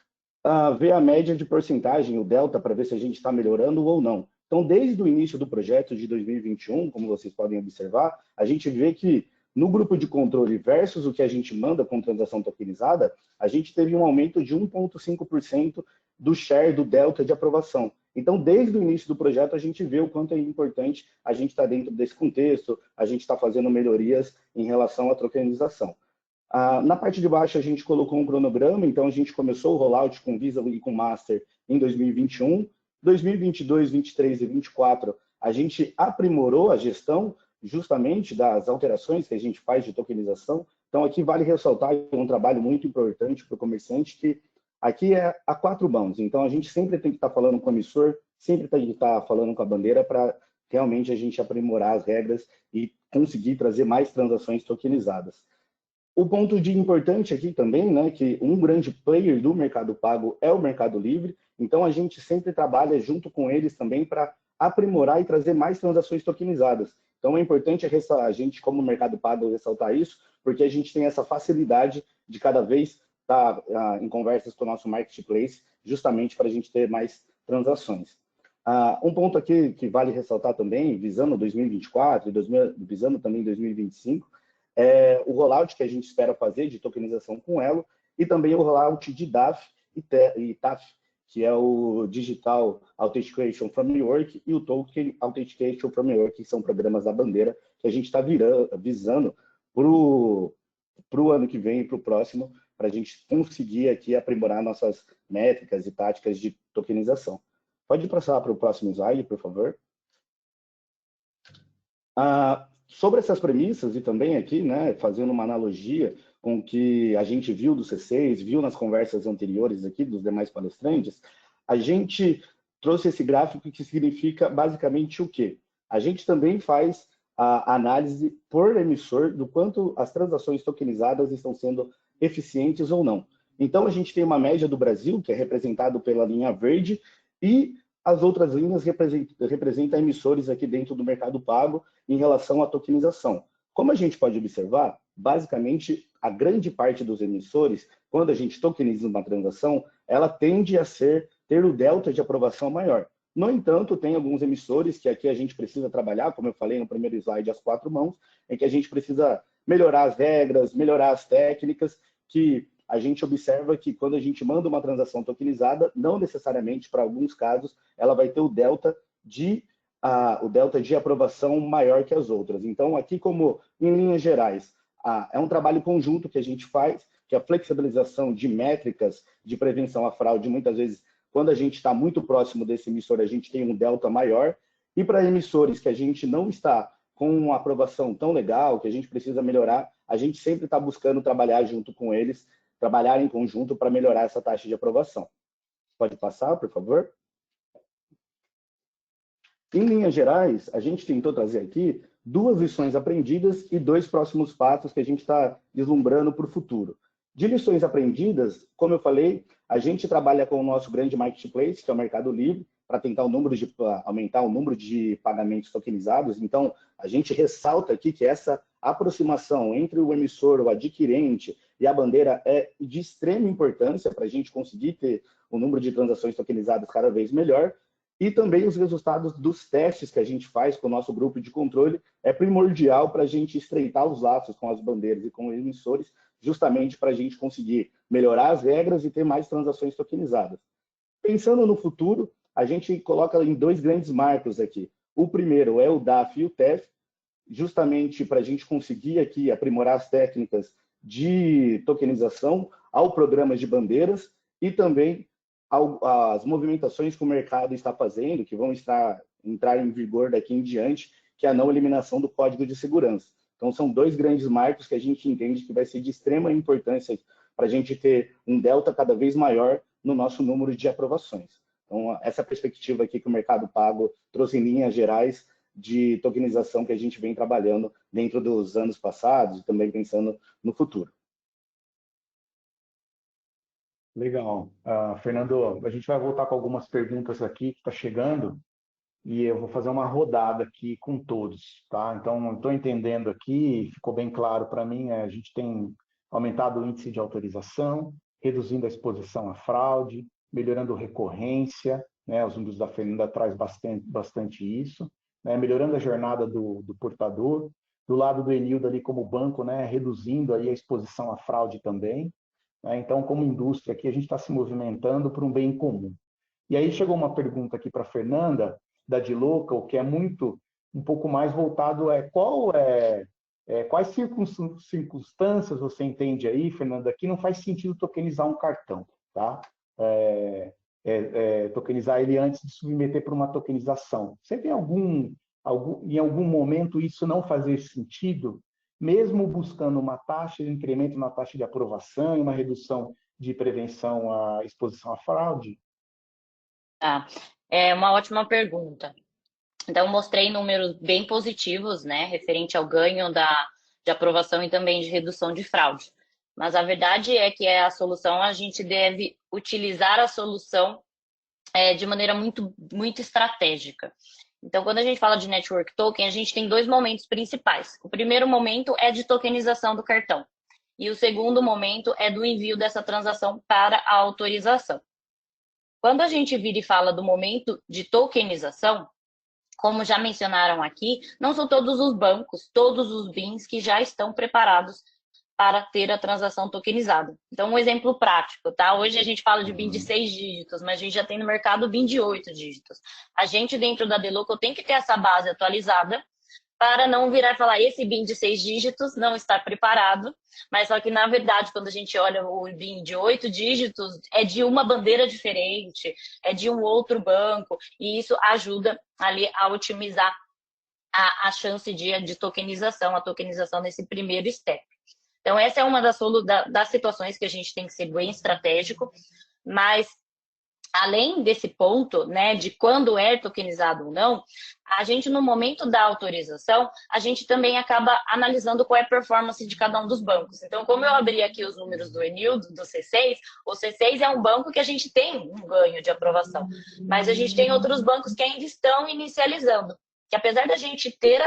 S6: ver a média de porcentagem, o delta, para ver se a gente está melhorando ou não. Então, desde o início do projeto de 2021, como vocês podem observar, a gente vê que no grupo de controle versus o que a gente manda com transação tokenizada, a gente teve um aumento de 1,5% do share do delta de aprovação. Então, desde o início do projeto, a gente vê o quanto é importante a gente estar dentro desse contexto, a gente está fazendo melhorias em relação à tokenização. Na parte de baixo, a gente colocou um cronograma, então a gente começou o rollout com Visa e com Master em 2021. 2022, 2023 e 2024, a gente aprimorou a gestão justamente das alterações que a gente faz de tokenização. Então, aqui vale ressaltar um trabalho muito importante para o comerciante, que aqui é a quatro mãos. Então, a gente sempre tem que estar falando com o emissor, sempre tem que estar falando com a bandeira para realmente a gente aprimorar as regras e conseguir trazer mais transações tokenizadas. O ponto de importante aqui também, né, que um grande player do Mercado Pago é o Mercado Livre, então a gente sempre trabalha junto com eles também para aprimorar e trazer mais transações tokenizadas. Então é importante a gente, como Mercado Pago, ressaltar isso, porque a gente tem essa facilidade de cada vez estar em conversas com o nosso marketplace, justamente para a gente ter mais transações. Um ponto aqui que vale ressaltar também, visando 2024 e visando também 2025, é o rollout que a gente espera fazer de tokenização com Elo e também o rollout de DAF e TAF, que é o Digital Authentication Framework e o Token Authentication Framework, que são programas da bandeira que a gente está visando para o ano que vem e para o próximo, para a gente conseguir aqui aprimorar nossas métricas e táticas de tokenização. Pode passar para o próximo slide, por favor. Sobre essas premissas e também aqui, né, fazendo uma analogia com o que a gente viu do C6, viu nas conversas anteriores aqui dos demais palestrantes, a gente trouxe esse gráfico que significa basicamente o quê? A gente também faz a análise por emissor do quanto as transações tokenizadas estão sendo eficientes ou não. Então, a gente tem uma média do Brasil, que é representado pela linha verde, e as outras linhas representam emissores aqui dentro do Mercado Pago em relação à tokenização. Como a gente pode observar, basicamente, a grande parte dos emissores, quando a gente tokeniza uma transação, ela tende a ter o delta de aprovação maior. No entanto, tem alguns emissores que aqui a gente precisa trabalhar, como eu falei no primeiro slide, as quatro mãos, em que a gente precisa melhorar as regras, melhorar as técnicas, que a gente observa que quando a gente manda uma transação tokenizada, não necessariamente, para alguns casos, ela vai ter o delta de aprovação maior que as outras. Então, aqui, como em linhas gerais, é um trabalho conjunto que a gente faz, que a flexibilização de métricas de prevenção à fraude, muitas vezes, quando a gente está muito próximo desse emissor, a gente tem um delta maior, e para emissores que a gente não está com uma aprovação tão legal, que a gente precisa melhorar, a gente sempre está buscando trabalhar junto com eles, trabalhar em conjunto para melhorar essa taxa de aprovação. Pode passar, por favor? Em linhas gerais, a gente tentou trazer aqui 2 lições aprendidas e 2 próximos passos que a gente está vislumbrando para o futuro. De lições aprendidas, como eu falei, a gente trabalha com o nosso grande marketplace, que é o Mercado Livre, para tentar aumentar o número de pagamentos tokenizados. Então, a gente ressalta aqui que essa aproximação entre o emissor, o adquirente e a bandeira é de extrema importância para a gente conseguir ter o número de transações tokenizadas cada vez melhor. E também os resultados dos testes que a gente faz com o nosso grupo de controle é primordial para a gente estreitar os laços com as bandeiras e com os emissores, justamente para a gente conseguir melhorar as regras e ter mais transações tokenizadas. Pensando no futuro, a gente coloca em 2 grandes marcos aqui. O primeiro é o DAF e o TEF, justamente para a gente conseguir aqui aprimorar as técnicas de tokenização ao programa de bandeiras e também as movimentações que o mercado está fazendo, que vão entrar em vigor daqui em diante, que é a não eliminação do código de segurança. Então, são 2 grandes marcos que a gente entende que vai ser de extrema importância para a gente ter um delta cada vez maior no nosso número de aprovações. Então, essa perspectiva aqui que o Mercado Pago trouxe em linhas gerais de tokenização que a gente vem trabalhando dentro dos anos passados e também pensando no futuro.
S1: Legal. Fernando, a gente vai voltar com algumas perguntas aqui que está chegando e eu vou fazer uma rodada aqui com todos, tá? Então, estou entendendo aqui, ficou bem claro para mim, a gente tem aumentado o índice de autorização, reduzindo a exposição à fraude, melhorando a recorrência, né? Os números da Fernanda traz bastante isso, né? Melhorando a jornada do portador, do lado do Enildo ali como banco, né? Reduzindo aí a exposição à fraude também. Então, como indústria aqui, a gente está se movimentando por um bem comum. E aí chegou uma pergunta aqui para a Fernanda, da dLocal, que é um pouco mais voltado quais circunstâncias você entende aí, Fernanda, que não faz sentido tokenizar um cartão, tá? tokenizar ele antes de submeter para uma tokenização. Você tem em algum momento isso não fazer sentido, mesmo buscando uma taxa de incremento na taxa de aprovação e uma redução de prevenção à exposição à fraude?
S4: Tá. É uma ótima pergunta. Então, mostrei números bem positivos, né, referente ao ganho de aprovação e também de redução de fraude. Mas a verdade é que a solução, a gente deve utilizar a solução de maneira muito, muito estratégica. Então, quando a gente fala de Network Token, a gente tem dois momentos principais. O primeiro momento é de tokenização do cartão. E o segundo momento é do envio dessa transação para a autorização. Quando a gente vira e fala do momento de tokenização, como já mencionaram aqui, não são todos os bancos, todos os BINs que já estão preparados para ter a transação tokenizada. Então, um exemplo prático, tá? Hoje a gente fala de BIN de 6 dígitos, mas a gente já tem no mercado BIN de 8 dígitos. A gente, dentro da dLocal, tem que ter essa base atualizada para não virar e falar, esse BIN de 6 dígitos não está preparado, mas só que, na verdade, quando a gente olha o BIN de 8 dígitos, é de uma bandeira diferente, é de um outro banco, e isso ajuda ali a otimizar a chance de tokenização, a tokenização nesse primeiro step. Então, essa é uma das situações que a gente tem que ser bem estratégico, mas além desse ponto, né, de quando é tokenizado ou não, a gente, no momento da autorização, a gente também acaba analisando qual é a performance de cada um dos bancos. Então, como eu abri aqui os números do Enildo, do C6, o C6 é um banco que a gente tem um ganho de aprovação, mas a gente tem outros bancos que ainda estão inicializando. Que apesar da gente ter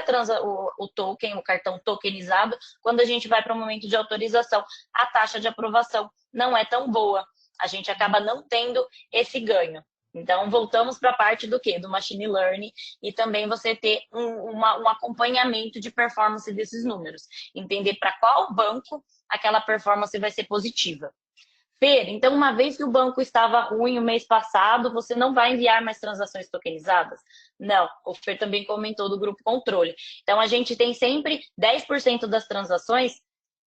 S4: o token, o cartão tokenizado, quando a gente vai para o momento de autorização, a taxa de aprovação não é tão boa. A gente acaba não tendo esse ganho. Então, voltamos para a parte do quê? Do machine learning e também você ter um acompanhamento de performance desses números. Entender para qual banco aquela performance vai ser positiva. Fer, então, uma vez que o banco estava ruim o mês passado, você não vai enviar mais transações tokenizadas? Não, o Fer também comentou do grupo controle. Então, a gente tem sempre 10% das transações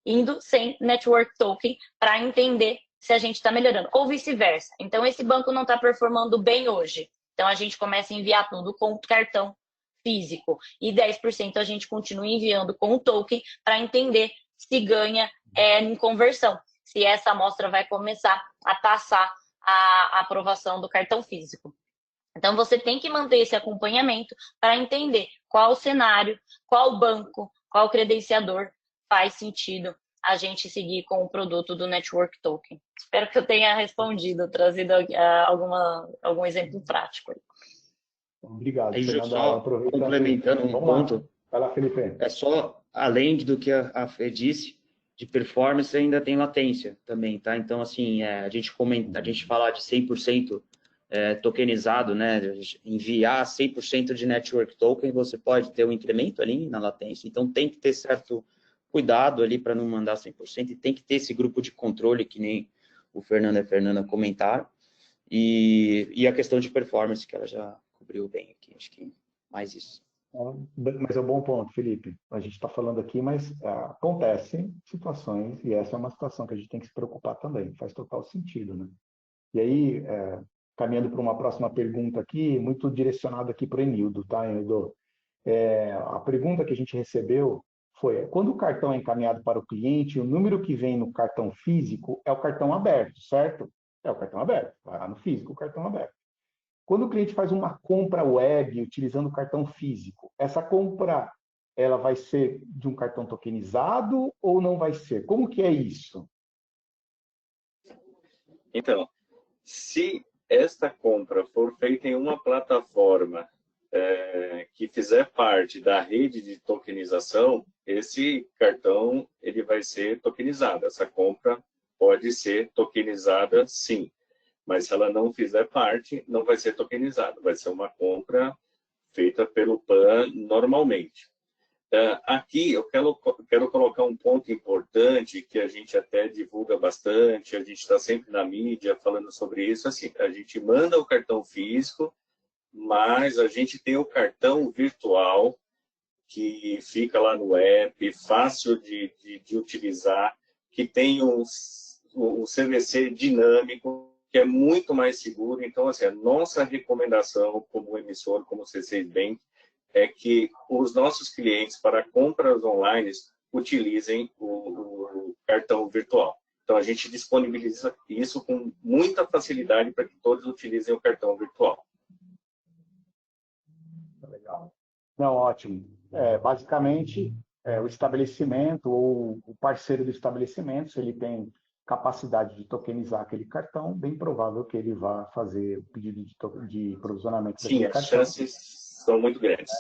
S4: indo sem network token para entender se a gente está melhorando, ou vice-versa. Então, esse banco não está performando bem hoje. Então, a gente começa a enviar tudo com cartão físico. E 10% a gente continua enviando com o token para entender se ganha em conversão. Se essa amostra vai começar a passar a aprovação do cartão físico. Então, você tem que manter esse acompanhamento para entender qual o cenário, qual banco, qual credenciador faz sentido a gente seguir com o produto do Network Token. Espero que eu tenha respondido, trazido algum exemplo prático.
S1: Obrigado,
S3: Fernando. Só complementando um ponto.
S1: Vai lá, Felipe.
S3: É só, além do que a Fê disse, de performance ainda tem latência também, tá? Então, assim, a gente fala de 100% tokenizado, né? Enviar 100% de network token, você pode ter um incremento ali na latência. Então, tem que ter certo cuidado ali para não mandar 100% e tem que ter esse grupo de controle que nem o Fernando e a Fernanda comentaram. E a questão de performance, que ela já cobriu bem aqui. Acho que mais isso.
S1: Mas é um bom ponto, Felipe. A gente está falando aqui, mas acontecem situações, e essa é uma situação que a gente tem que se preocupar também. Faz total sentido, né? E aí, caminhando para uma próxima pergunta aqui, muito direcionada aqui para o Enildo, tá, Enildo? A pergunta que a gente recebeu foi, quando o cartão é encaminhado para o cliente, o número que vem no cartão físico é o cartão aberto, certo? É o cartão aberto, vai lá no físico, o cartão aberto. Quando o cliente faz uma compra web utilizando o cartão físico, essa compra ela vai ser de um cartão tokenizado ou não vai ser? Como que é isso?
S5: Então, se esta compra for feita em uma plataforma que fizer parte da rede de tokenização, esse cartão ele vai ser tokenizado. Essa compra pode ser tokenizada, sim. Mas se ela não fizer parte, não vai ser tokenizada. Vai ser uma compra feita pelo PAN normalmente. Aqui eu quero colocar um ponto importante que a gente até divulga bastante, a gente está sempre na mídia falando sobre isso. Assim, a gente manda o cartão físico, mas a gente tem o cartão virtual que fica lá no app, fácil de utilizar, que tem um CVC dinâmico, que é muito mais seguro. Então, assim, a nossa recomendação como emissor, como C6 Bank, é que os nossos clientes, para compras online, utilizem o cartão virtual. Então, a gente disponibiliza isso com muita facilidade para que todos utilizem o cartão virtual.
S1: Legal. Não, ótimo. Basicamente, o estabelecimento ou o parceiro do estabelecimento, se ele tem capacidade de tokenizar aquele cartão, bem provável que ele vá fazer o pedido de provisionamento
S5: Sim,
S1: daquele
S5: as
S1: cartão.
S5: chances são muito grandes.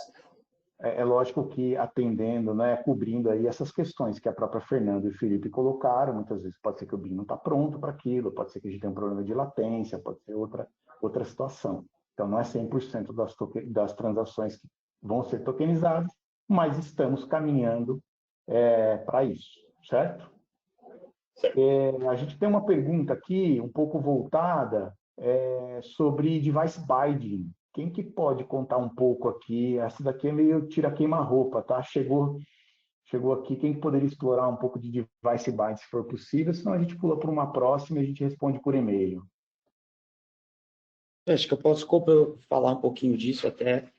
S1: É lógico que atendendo, né, cobrindo aí essas questões que a própria Fernanda e o Felipe colocaram, muitas vezes pode ser que o BIM não está pronto para aquilo, pode ser que a gente tenha um problema de latência, pode ser outra situação. Então, não é 100% das transações que vão ser tokenizadas, mas estamos caminhando para isso, certo? A gente tem uma pergunta aqui, um pouco voltada, sobre device binding. Quem que pode contar um pouco aqui? Essa daqui é meio tira-queima-roupa, tá? Chegou aqui, quem poderia explorar um pouco de device binding, se for possível, senão a gente pula para uma próxima e a gente responde por e-mail.
S3: Acho que eu posso falar um pouquinho disso até,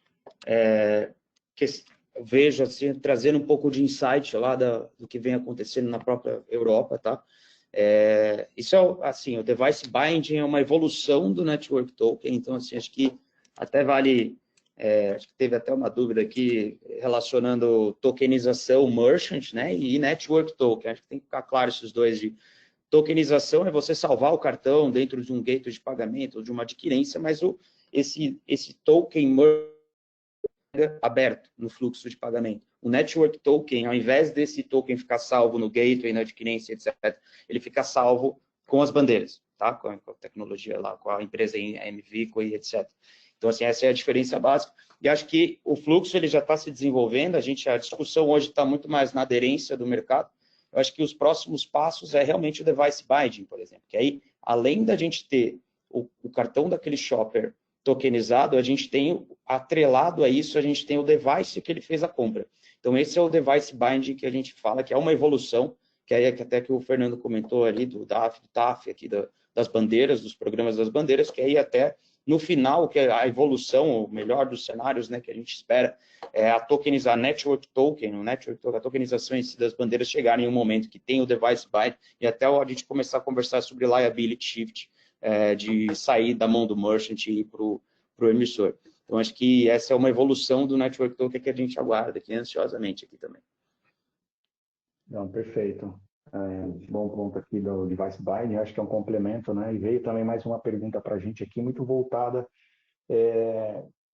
S3: que eu vejo, assim, trazendo um pouco de insight lá do que vem acontecendo na própria Europa, tá? Isso é, assim, o device binding é uma evolução do network token, então, assim, acho que até vale, acho que teve até uma dúvida aqui relacionando tokenização merchant, né, e network token. Acho que tem que ficar claro esses dois. De tokenização é você salvar o cartão dentro de um gateway de pagamento ou de uma adquirência, mas esse token merchant aberto no fluxo de pagamento. O network token, ao invés desse token ficar salvo no gateway, na adquirência, etc., ele fica salvo com as bandeiras, tá? Com a tecnologia lá, com a empresa MVico e etc. Então, assim, essa é a diferença básica. E acho que o fluxo ele já está se desenvolvendo, a discussão hoje está muito mais na aderência do mercado. Eu acho que os próximos passos é realmente o device binding, por exemplo, que aí, além da gente ter o cartão daquele shopper tokenizado, a gente tem, atrelado a isso, a gente tem o device que ele fez a compra. Então, esse é o device binding que a gente fala, que é uma evolução, que aí até que o Fernando comentou ali, do DAF, do TAF, aqui das bandeiras, dos programas das bandeiras, que aí até no final, que é a evolução, o melhor dos cenários, né, que a gente espera, é a tokenizar, network token, a tokenização em si das bandeiras chegarem em um momento que tem o device binding, e até a gente começar a conversar sobre liability shift, de sair da mão do merchant e ir para o emissor. Então, acho que essa é uma evolução do network token que a gente aguarda aqui ansiosamente aqui também.
S1: Não, perfeito. Bom ponto aqui do device binding, acho que é um complemento, né? E veio também mais uma pergunta para a gente aqui, muito voltada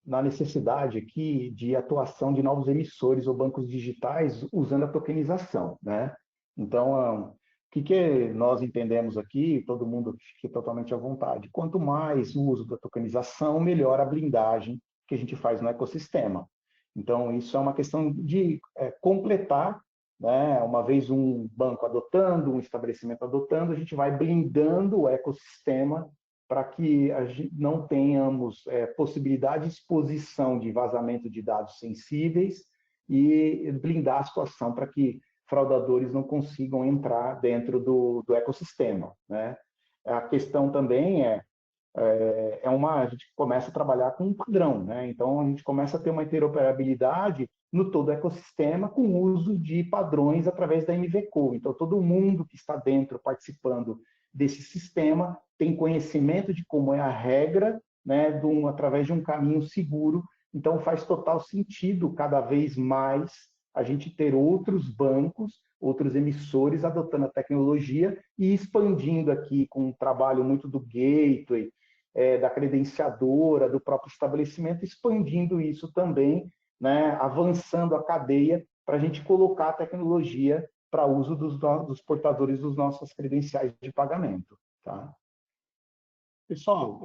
S1: na necessidade aqui de atuação de novos emissores ou bancos digitais usando a tokenização, né? Então, o que nós entendemos aqui, todo mundo fique totalmente à vontade. Quanto mais o uso da tokenização, melhor a blindagem que a gente faz no ecossistema. Então, isso é uma questão de completar, né? Uma vez um banco adotando, um estabelecimento adotando, a gente vai blindando o ecossistema para que a gente não tenhamos possibilidade de exposição de vazamento de dados sensíveis e blindar a situação para que fraudadores não consigam entrar dentro do ecossistema, né? A questão também a gente começa a trabalhar com um padrão, né? Então, a gente começa a ter uma interoperabilidade no todo o ecossistema com o uso de padrões através da MVCO. Então, todo mundo que está dentro, participando desse sistema, tem conhecimento de como é a regra, né, através de um caminho seguro. Então, faz total sentido, cada vez mais, a gente ter outros bancos, outros emissores adotando a tecnologia e expandindo aqui com um trabalho muito do gateway, da credenciadora, do próprio estabelecimento, expandindo isso também, né, avançando a cadeia para a gente colocar a tecnologia para uso dos portadores dos nossos credenciais de pagamento. Tá? Pessoal,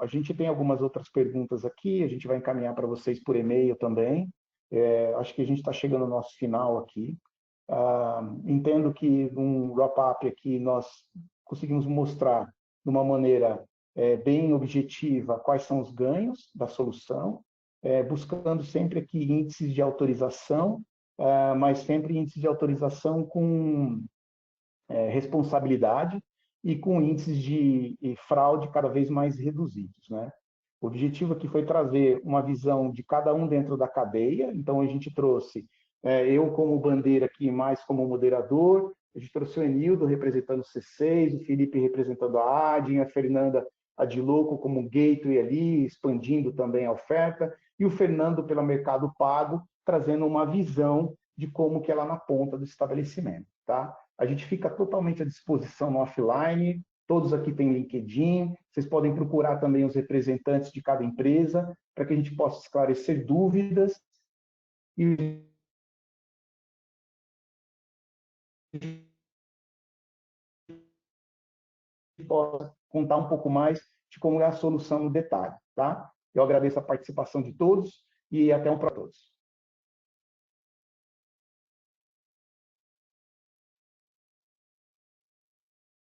S1: a gente tem algumas outras perguntas aqui, a gente vai encaminhar para vocês por e-mail também. Acho que a gente está chegando no nosso final aqui. Entendo que num wrap-up aqui nós conseguimos mostrar de uma maneira bem objetiva quais são os ganhos da solução, buscando sempre aqui índices de autorização, mas sempre índices de autorização com responsabilidade. e com índices de fraude cada vez mais reduzidos, né? O objetivo aqui foi trazer uma visão de cada um dentro da cadeia, então a gente trouxe eu como bandeira aqui, mais como moderador, a gente trouxe o Enildo representando o C6, o Felipe representando a Adin, a Fernanda Adiloco como gateway ali, expandindo também a oferta, e o Fernando pelo Mercado Pago, trazendo uma visão de como que ela na ponta do estabelecimento, tá? A gente fica totalmente à disposição no offline, todos aqui têm LinkedIn, vocês podem procurar também os representantes de cada empresa, para que a gente possa esclarecer dúvidas e possa contar um pouco mais de como é a solução no detalhe, tá? Eu agradeço a participação de todos e até um para todos.